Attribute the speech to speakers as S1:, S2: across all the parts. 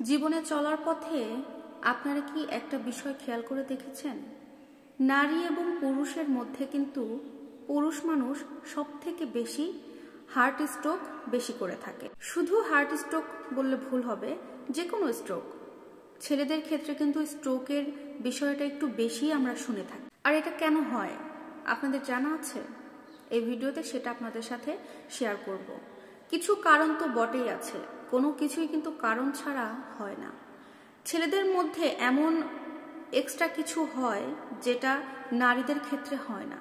S1: জীবনে চলার পথে আপনারা কি একটা বিষয় খেয়াল করে দেখেছেন? নারী এবং পুরুষের মধ্যে কিন্তু পুরুষ মানুষ সবথেকে বেশি হার্ট স্ট্রোক বেশি করে থাকে। শুধু হার্ট স্ট্রোক বললে ভুল হবে, যে কোনো স্ট্রোক। ছেলেদের ক্ষেত্রে কিন্তু স্ট্রোকের বিষয়টা একটু বেশি আমরা শুনে থাকি। আর এটা কেন হয় আপনাদের জানা আছে? এই ভিডিওতে সেটা আপনাদের সাথে শেয়ার করব। কিছু কারণ তো বটেই আছে, কোনো কিছুই কিন্তু কারণ ছাড়া হয় না। ছেলেদের মধ্যে এমন এক্সট্রা কিছু হয় যেটা নারীদের ক্ষেত্রে হয় না।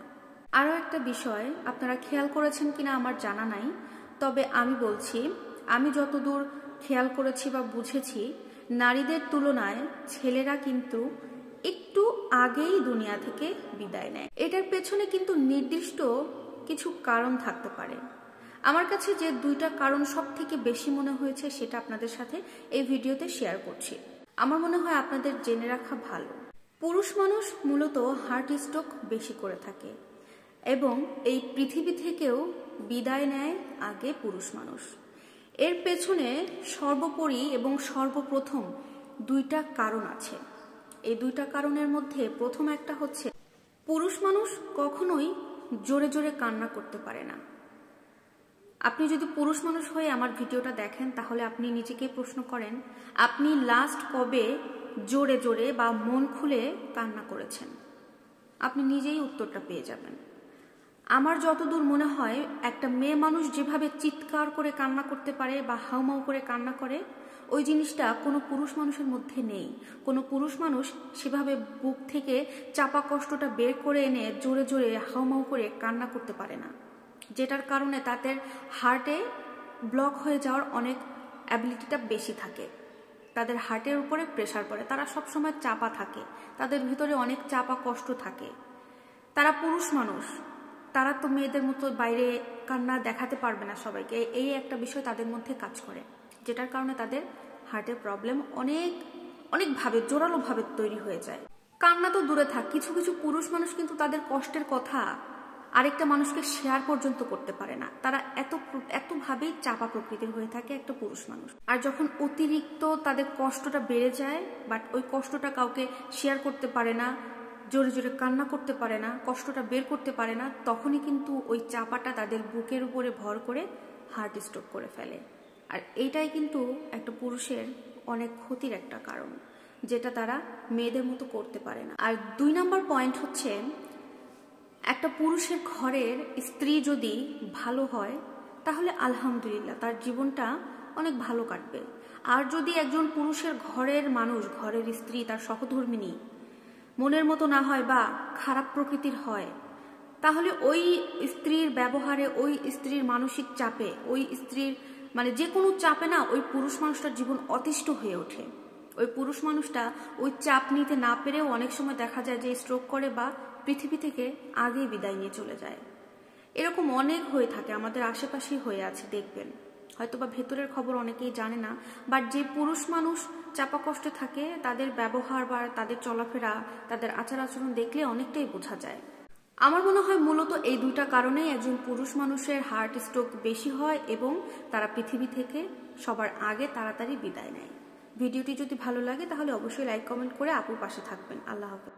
S1: আরও একটা বিষয় আপনারা খেয়াল করেছেন কিনা আমার জানা নাই, তবে আমি বলছি, আমি যতদূর খেয়াল করেছি বা বুঝেছি, নারীদের তুলনায় ছেলেরা কিন্তু একটু আগেই দুনিয়া থেকে বিদায় নেয়। এটার পেছনে কিন্তু নির্দিষ্ট কিছু কারণ থাকতে পারে। আমার কাছে যে দুইটা কারণ সব থেকে বেশি মনে হয়েছে সেটা আপনাদের সাথে এই ভিডিওতে শেয়ার করছি। আমার মনে হয় আপনাদের জেনে রাখা ভালো। পুরুষ মানুষ মূলত হার্ট স্ট্রোক বেশি করে থাকে এবং এই পৃথিবী থেকেও বিদায় নেয় আগে পুরুষ মানুষ। এর পেছনে সর্বোপরি এবং সর্বপ্রথম দুইটা কারণ আছে। এই দুইটা কারণের মধ্যে প্রথম একটা হচ্ছে, পুরুষ মানুষ কখনোই জোরে জোরে কান্না করতে পারে না। আপনি যদি পুরুষ মানুষ হয়ে আমার ভিডিওটা দেখেন তাহলে আপনি নিজেকে প্রশ্ন করেন, আপনি লাস্ট কবে জোরে জোরে বা মন খুলে কান্না করেছেন? আপনি নিজেই উত্তরটা পেয়ে যাবেন। আমার যতদূর মনে হয়, একটা মেয়ে মানুষ যেভাবে চিৎকার করে কান্না করতে পারে বা হাউমাউ করে কান্না করে, ওই জিনিসটা কোনো পুরুষ মানুষের মধ্যে নেই। কোনো পুরুষ মানুষ সেভাবে বুক থেকে চাপা কষ্টটা বের করে এনে জোরে জোরে হাউমাউ করে কান্না করতে পারে না, যেটার কারণে তাদের হার্টে ব্লক হয়ে যাওয়ার অনেক অ্যাবিলিটিটা বেশি থাকে। তাদের হার্টের উপরে প্রেশার পড়ে, তারা সবসময় চাপা থাকে, তাদের ভিতরে অনেক চাপা কষ্ট থাকে। তারা পুরুষ মানুষ, তারা তো মেয়েদের মতো বাইরে কান্না দেখাতে পারবে না সবাইকে। এই একটা বিষয় তাদের মধ্যে কাজ করে, যেটার কারণে তাদের হার্টের প্রবলেম অনেকভাবে জোরালোভাবে তৈরি হয়ে যায়। কান্না তো দূরে থাক, কিছু কিছু পুরুষ মানুষ কিন্তু তাদের কষ্টের কথা আরেকটা মানুষকে শেয়ার পর্যন্ত করতে পারে না। তারা এতভাবেই চাপা প্রকৃতির হয়ে থাকে একটা পুরুষ মানুষ। আর যখন অতিরিক্ত তাদের কষ্টটা বেড়ে যায়, বাট ওই কষ্টটা কাউকে শেয়ার করতে পারে না, জোরে জোরে কান্না করতে পারে না, কষ্টটা বের করতে পারে না, তখনই কিন্তু ওই চাপাটা তাদের বুকের উপরে ভর করে হার্ট স্ট্রোক করে ফেলে। আর এইটাই কিন্তু একটা পুরুষের অনেক ক্ষতির একটা কারণ, যেটা তারা মেয়েদের মতো করতে পারে না। আর 2 নম্বর পয়েন্ট হচ্ছে, একটা পুরুষের ঘরের স্ত্রী যদি ভালো হয় তাহলে আলহামদুলিল্লাহ, তার জীবনটা অনেক ভালো কাটবে। আর যদি একজন পুরুষের ঘরের মানুষ, ঘরের স্ত্রী, তার সহধর্মিণী মনের মতো না হয় বা খারাপ প্রকৃতির হয়, তাহলে ওই স্ত্রীর ব্যবহারে, ওই স্ত্রীর মানসিক চাপে, ওই স্ত্রীর যে কোনো চাপে না, ওই পুরুষ মানুষটার জীবন অতিষ্ঠ হয়ে ওঠে। ওই পুরুষ মানুষটা ওই চাপ নিতে না পেরেও অনেক সময় দেখা যায় যে স্ট্রোক করে বা পৃথিবী থেকে আগেই বিদায় নিয়ে চলে যায়। এরকম অনেক হয়ে থাকে, আমাদের আশেপাশেই হয়ে আছে, দেখবেন। হয়তোবা ভেতরের খবর অনেকেই জানে না, বাট যে পুরুষ মানুষ চাপা কষ্টে থাকে, তাদের ব্যবহার বা তাদের চলাফেরা, তাদের আচার আচরণ দেখলে অনেকটাই বোঝা যায়। আমার মনে হয় মূলত এই দুইটা কারণেই একজন পুরুষ মানুষের হার্ট স্ট্রোক বেশি হয় এবং তারা পৃথিবী থেকে সবার আগে তাড়াতাড়ি বিদায় নেয়। ভিডিওটি যদি ভালো লাগে তাহলে অবশ্যই লাইক কমেন্ট করে আপুর পাশে থাকবেন। আল্লাহ হাফেজ।